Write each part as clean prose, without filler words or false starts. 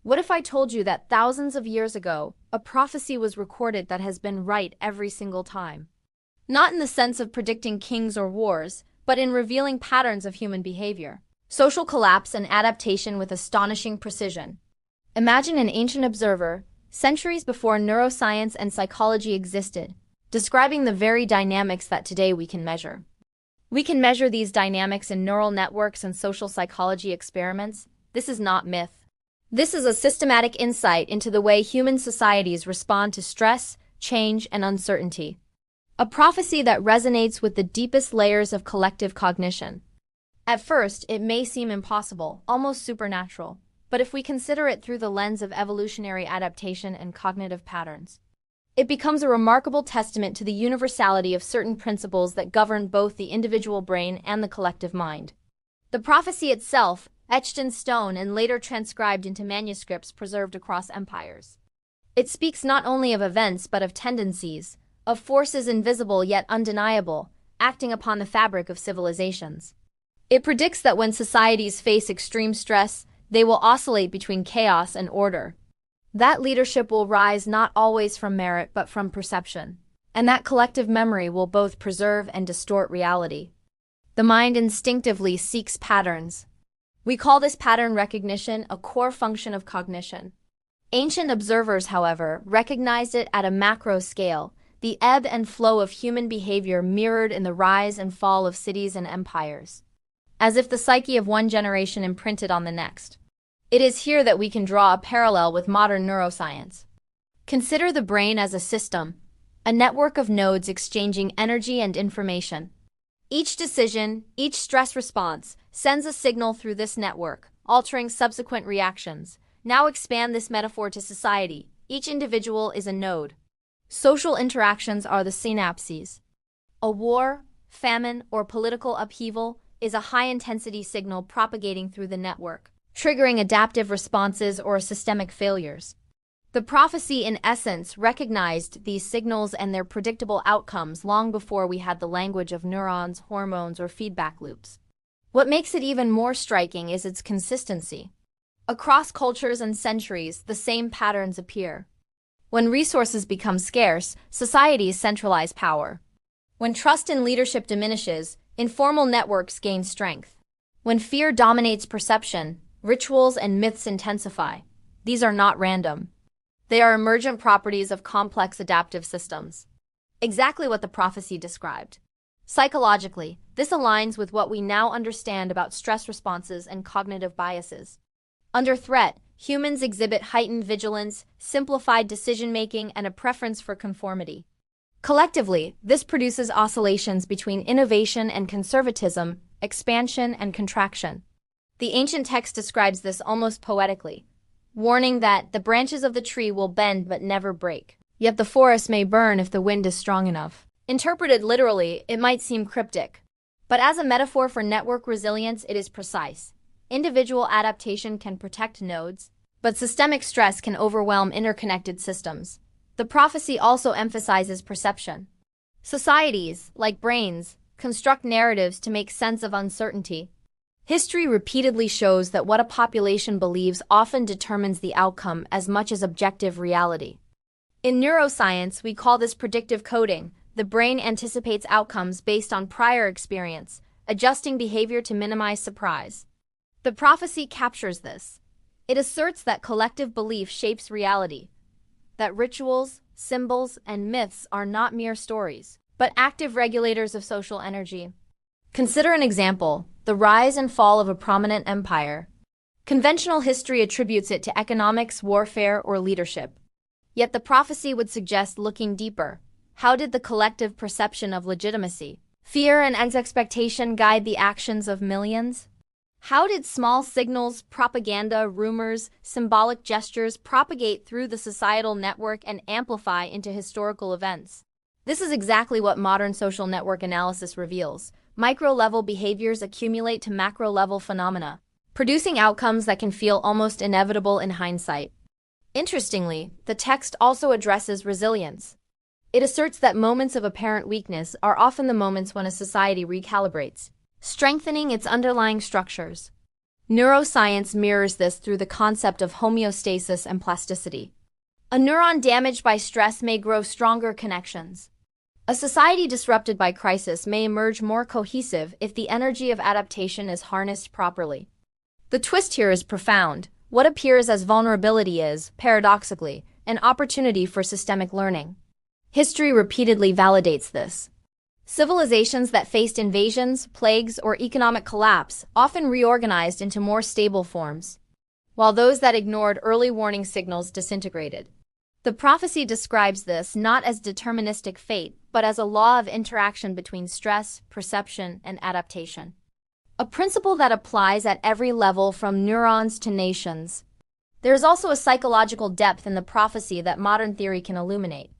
What if I told you that thousands of years ago, a prophecy was recorded that has been right every single time? Not in the sense of predicting kings or wars, but in revealing patterns of human behavior, social collapse and adaptation with astonishing precision. Imagine an ancient observer, centuries before neuroscience and psychology existed, describing the very dynamics that today we can measure. We can measure these dynamics in neural networks and social psychology experiments. This is not myth. This is a systematic insight into the way human societies respond to stress, change, and uncertainty. A prophecy that resonates with the deepest layers of collective cognition. At first, it may seem impossible, almost supernatural, but if we consider it through the lens of evolutionary adaptation and cognitive patterns, it becomes a remarkable testament to the universality of certain principles that govern both the individual brain and the collective mind. The prophecy itself, etched in stone and later transcribed into manuscripts preserved across empires. It speaks not only of events but of tendencies, of forces invisible yet undeniable, acting upon the fabric of civilizations. It predicts that when societies face extreme stress, they will oscillate between chaos and order. That leadership will rise not always from merit but from perception, and that collective memory will both preserve and distort reality. The mind instinctively seeks patterns. We call this pattern recognition a core function of cognition. Ancient observers, however, recognized it at a macro scale, the ebb and flow of human behavior mirrored in the rise and fall of cities and empires, as if the psyche of one generation imprinted on the next. It is here that we can draw a parallel with modern neuroscience. Consider the brain as a system, a network of nodes exchanging energy and information. Each decision, each stress response, sends a signal through this network, altering subsequent reactions. Now expand this metaphor to society. Each individual is a node. Social interactions are the synapses. A war, famine, or political upheaval is a high-intensity signal propagating through the network, triggering adaptive responses or systemic failures. The prophecy, in essence, recognized these signals and their predictable outcomes long before we had the language of neurons, hormones, or feedback loops. What makes it even more striking is its consistency. Across cultures and centuries, the same patterns appear. When resources become scarce, societies centralize power. When trust in leadership diminishes, informal networks gain strength. When fear dominates perception, rituals and myths intensify. These are not random. They are emergent properties of complex adaptive systems. Exactly what the prophecy described. Psychologically, this aligns with what we now understand about stress responses and cognitive biases. Under threat, humans exhibit heightened vigilance, simplified decision-making, and a preference for conformity. Collectively, this produces oscillations between innovation and conservatism, expansion and contraction. The ancient text describes this almost poetically, warning that the branches of the tree will bend but never break, yet the forest may burn if the wind is strong enough. Interpreted literally, it might seem cryptic, but as a metaphor for network resilience, it is precise. Individual adaptation can protect nodes, but systemic stress can overwhelm interconnected systems. The prophecy also emphasizes perception. Societies, like brains, construct narratives to make sense of uncertainty. History repeatedly shows that what a population believes often determines the outcome as much as objective reality. In neuroscience, we call this predictive coding. The brain anticipates outcomes based on prior experience, adjusting behavior to minimize surprise. The prophecy captures this. It asserts that collective belief shapes reality, that rituals, symbols, and myths are not mere stories, but active regulators of social energy. Consider an example, the rise and fall of a prominent empire. Conventional history attributes it to economics, warfare, or leadership. Yet the prophecy would suggest looking deeper. How did the collective perception of legitimacy, fear, and expectation guide the actions of millions? How did small signals, propaganda, rumors, symbolic gestures propagate through the societal network and amplify into historical events? This is exactly what modern social network analysis reveals. Micro-level behaviors accumulate to macro-level phenomena, producing outcomes that can feel almost inevitable in hindsight. Interestingly, the text also addresses resilience. It asserts that moments of apparent weakness are often the moments when a society recalibrates, strengthening its underlying structures. Neuroscience mirrors this through the concept of homeostasis and plasticity. A neuron damaged by stress may grow stronger connections. A society disrupted by crisis may emerge more cohesive if the energy of adaptation is harnessed properly. The twist here is profound. What appears as vulnerability is, paradoxically, an opportunity for systemic learning. History repeatedly validates this. Civilizations that faced invasions, plagues, or economic collapse often reorganized into more stable forms, while those that ignored early warning signals disintegrated. The prophecy describes this not as deterministic fate, but as a law of interaction between stress, perception, and adaptation. A principle that applies at every level from neurons to nations. There is also a psychological depth in the prophecy that modern theory can illuminate.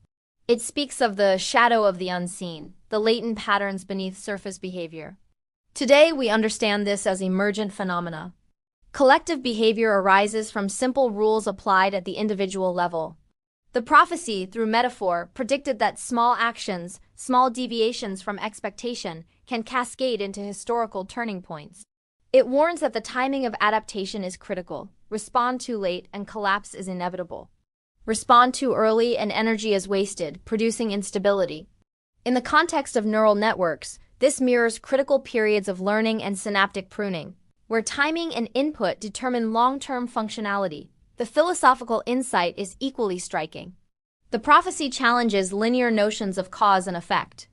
It speaks of the shadow of the unseen, the latent patterns beneath surface behavior. Today, we understand this as emergent phenomena. Collective behavior arises from simple rules applied at the individual level. The prophecy, through metaphor, predicted that small actions, small deviations from expectation, can cascade into historical turning points. It warns that the timing of adaptation is critical. Respond too late and collapse is inevitable. Respond too early and energy is wasted, producing instability. In the context of neural networks, this mirrors critical periods of learning and synaptic pruning, where timing and input determine long-term functionality. The philosophical insight is equally striking. The prophecy challenges linear notions of cause and effect.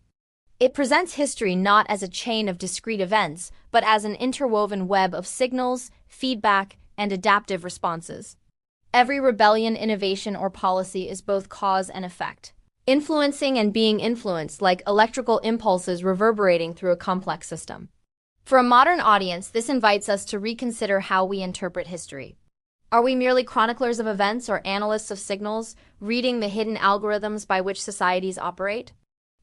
It presents history not as a chain of discrete events, but as an interwoven web of signals, feedback, and adaptive responses. Every rebellion, innovation, or policy is both cause and effect, influencing and being influenced like electrical impulses reverberating through a complex system. For a modern audience, this invites us to reconsider how we interpret history. Are we merely chroniclers of events or analysts of signals, reading the hidden algorithms by which societies operate?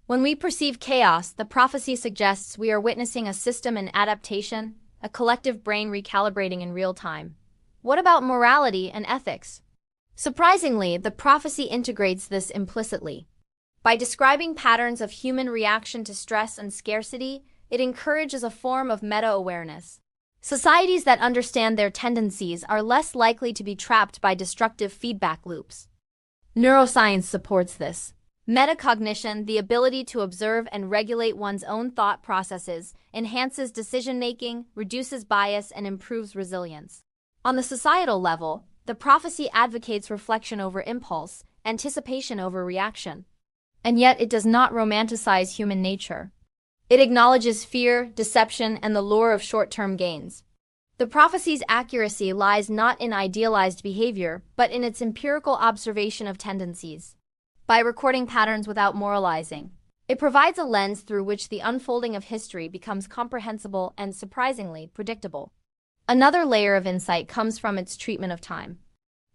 When we perceive chaos, the prophecy suggests we are witnessing a system in adaptation, a collective brain recalibrating in real time. What about morality and ethics? Surprisingly, the prophecy integrates this implicitly. By describing patterns of human reaction to stress and scarcity, it encourages a form of meta-awareness. Societies that understand their tendencies are less likely to be trapped by destructive feedback loops. Neuroscience supports this. Metacognition, the ability to observe and regulate one's own thought processes, enhances decision-making, reduces bias, and improves resilience. On the societal level, the prophecy advocates reflection over impulse, anticipation over reaction. And yet it does not romanticize human nature. It acknowledges fear, deception, and the lure of short-term gains. The prophecy's accuracy lies not in idealized behavior, but in its empirical observation of tendencies. By recording patterns without moralizing, it provides a lens through which the unfolding of history becomes comprehensible and, surprisingly, predictable. Another layer of insight comes from its treatment of time.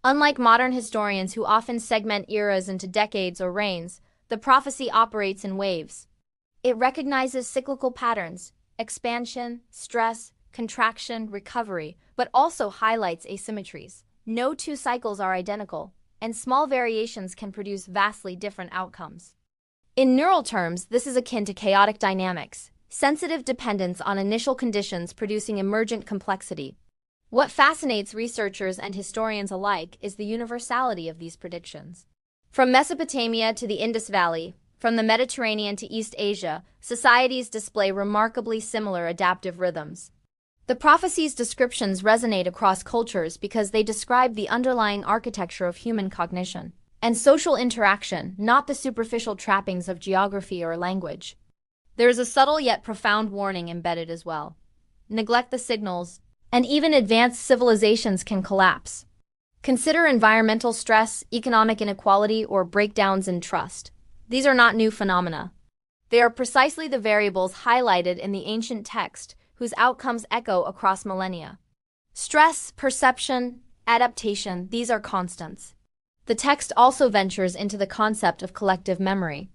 Unlike modern historians who often segment eras into decades or reigns, the prophecy operates in waves. It recognizes cyclical patterns, expansion, stress, contraction, recovery, but also highlights asymmetries. No two cycles are identical, and small variations can produce vastly different outcomes. In neural terms, this is akin to chaotic dynamics, sensitive dependence on initial conditions producing emergent complexity. What fascinates researchers and historians alike is the universality of these predictions. From Mesopotamia to the Indus Valley, from the Mediterranean to East Asia, societies display remarkably similar adaptive rhythms. The prophecy's descriptions resonate across cultures because they describe the underlying architecture of human cognition and social interaction, not the superficial trappings of geography or language. There is a subtle yet profound warning embedded as well. Neglect the signals, and even advanced civilizations can collapse. Consider environmental stress, economic inequality, or breakdowns in trust. These are not new phenomena. They are precisely the variables highlighted in the ancient text, whose outcomes echo across millennia. Stress, perception, adaptation, these are constants. The text also ventures into the concept of collective memory.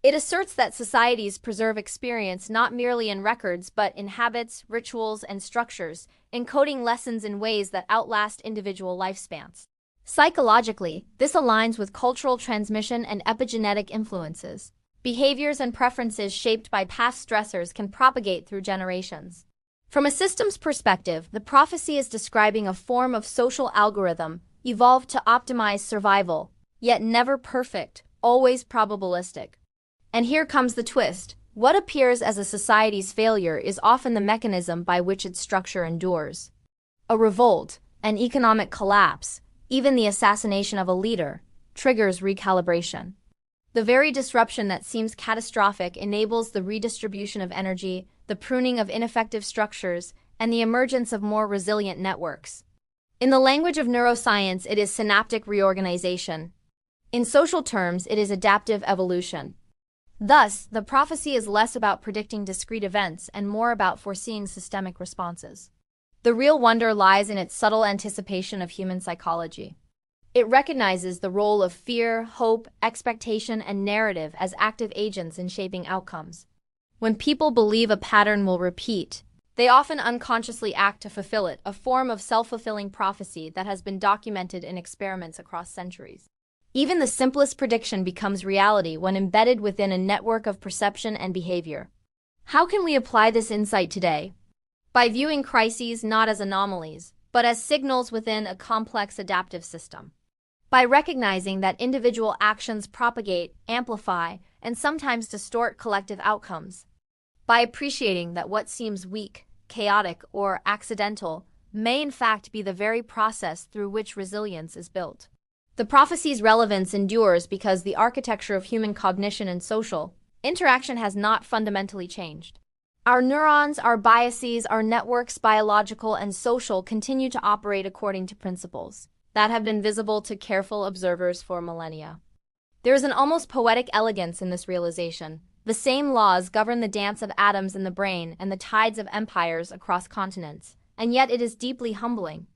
It asserts that societies preserve experience not merely in records but in habits, rituals, and structures, encoding lessons in ways that outlast individual lifespans. Psychologically, this aligns with cultural transmission and epigenetic influences. Behaviors and preferences shaped by past stressors can propagate through generations. From a systems perspective, the prophecy is describing a form of social algorithm evolved to optimize survival, yet never perfect, always probabilistic. And here comes the twist. What appears as a society's failure is often the mechanism by which its structure endures. A revolt, an economic collapse, even the assassination of a leader, triggers recalibration. The very disruption that seems catastrophic enables the redistribution of energy, the pruning of ineffective structures, and the emergence of more resilient networks. In the language of neuroscience, it is synaptic reorganization. In social terms, it is adaptive evolution. Thus, the prophecy is less about predicting discrete events and more about foreseeing systemic responses. The real wonder lies in its subtle anticipation of human psychology. It recognizes the role of fear, hope, expectation, and narrative as active agents in shaping outcomes. When people believe a pattern will repeat, they often unconsciously act to fulfill it, a form of self-fulfilling prophecy that has been documented in experiments across centuries. Even the simplest prediction becomes reality when embedded within a network of perception and behavior. How can we apply this insight today? By viewing crises not as anomalies, but as signals within a complex adaptive system. By recognizing that individual actions propagate, amplify, and sometimes distort collective outcomes. By appreciating that what seems weak, chaotic, or accidental may in fact be the very process through which resilience is built. The prophecy's relevance endures because the architecture of human cognition and social interaction has not fundamentally changed. Our neurons, our biases, our networks, biological and social, continue to operate according to principles that have been visible to careful observers for millennia. There is an almost poetic elegance in this realization. The same laws govern the dance of atoms in the brain and the tides of empires across continents, and yet it is deeply humbling.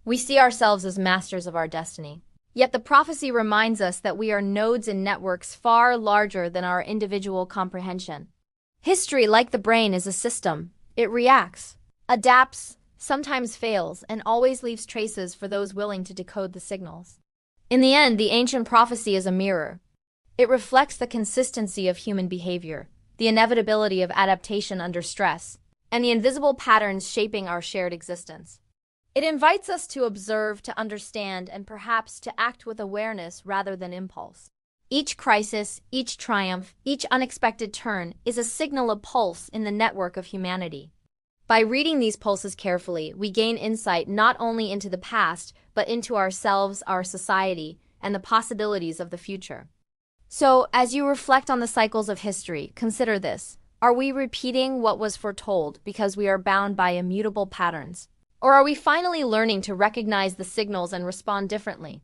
We see ourselves as masters of our destiny. Yet the prophecy reminds us that we are nodes in networks far larger than our individual comprehension. History, like the brain, is a system. It reacts, adapts, sometimes fails, and always leaves traces for those willing to decode the signals. In the end, the ancient prophecy is a mirror. It reflects the consistency of human behavior, the inevitability of adaptation under stress, and the invisible patterns shaping our shared existence. It invites us to observe, to understand, and perhaps to act with awareness rather than impulse. Each crisis, each triumph, each unexpected turn is a signal, a pulse in the network of humanity. By reading these pulses carefully, we gain insight not only into the past, but into ourselves, our society, and the possibilities of the future. So, as you reflect on the cycles of history, consider this. Are we repeating what was foretold because we are bound by immutable patterns? Or are we finally learning to recognize the signals and respond differently?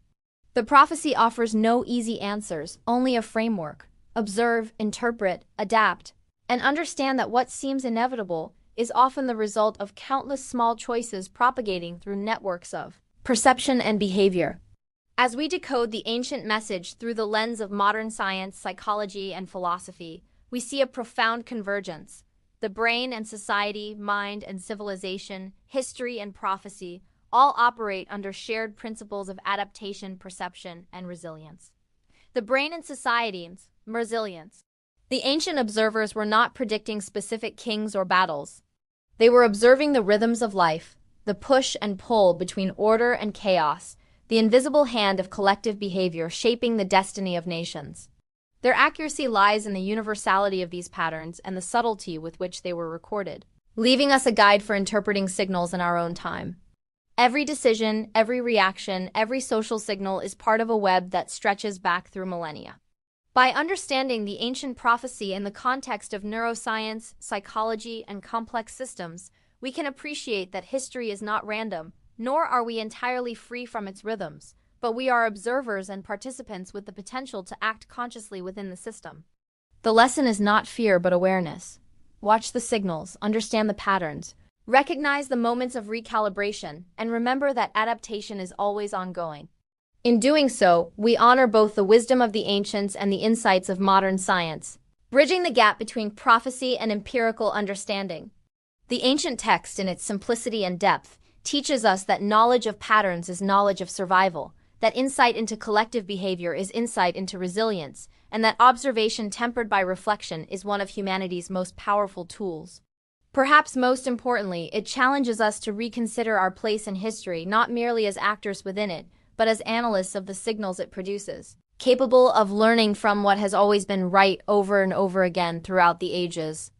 The prophecy offers no easy answers, only a framework. Observe, interpret, adapt, and understand that what seems inevitable is often the result of countless small choices propagating through networks of perception and behavior. As we decode the ancient message through the lens of modern science, psychology, and philosophy, we see a profound convergence. The brain and society, mind and civilization, history and prophecy all operate under shared principles of adaptation, perception, and resilience. The brain and society's resilience. The ancient observers were not predicting specific kings or battles. They were observing the rhythms of life, the push and pull between order and chaos, the invisible hand of collective behavior shaping the destiny of nations. Their accuracy lies in the universality of these patterns and the subtlety with which they were recorded, leaving us a guide for interpreting signals in our own time. Every decision, every reaction, every social signal is part of a web that stretches back through millennia. By understanding the ancient prophecy in the context of neuroscience, psychology, and complex systems, we can appreciate that history is not random, nor are we entirely free from its rhythms, but we are observers and participants with the potential to act consciously within the system. The lesson is not fear but awareness. Watch the signals, understand the patterns, recognize the moments of recalibration, and remember that adaptation is always ongoing. In doing so, we honor both the wisdom of the ancients and the insights of modern science, bridging the gap between prophecy and empirical understanding. The ancient text, in its simplicity and depth, teaches us that knowledge of patterns is knowledge of survival, that insight into collective behavior is insight into resilience, and that observation tempered by reflection is one of humanity's most powerful tools. Perhaps most importantly, it challenges us to reconsider our place in history not merely as actors within it, but as analysts of the signals it produces, capable of learning from what has always been right over and over again throughout the ages.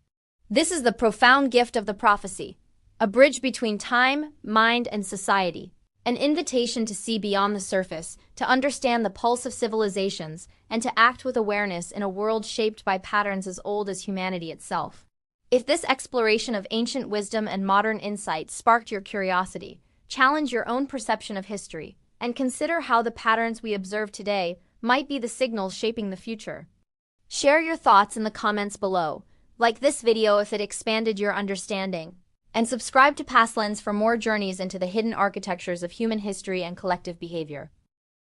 This is the profound gift of the prophecy, a bridge between time, mind, and society, an invitation to see beyond the surface, to understand the pulse of civilizations, and to act with awareness in a world shaped by patterns as old as humanity itself. If this exploration of ancient wisdom and modern insight sparked your curiosity, challenge your own perception of history, and consider how the patterns we observe today might be the signals shaping the future. Share your thoughts in the comments below, like this video if it expanded your understanding, and subscribe to Past Lens for more journeys into the hidden architectures of human history and collective behavior.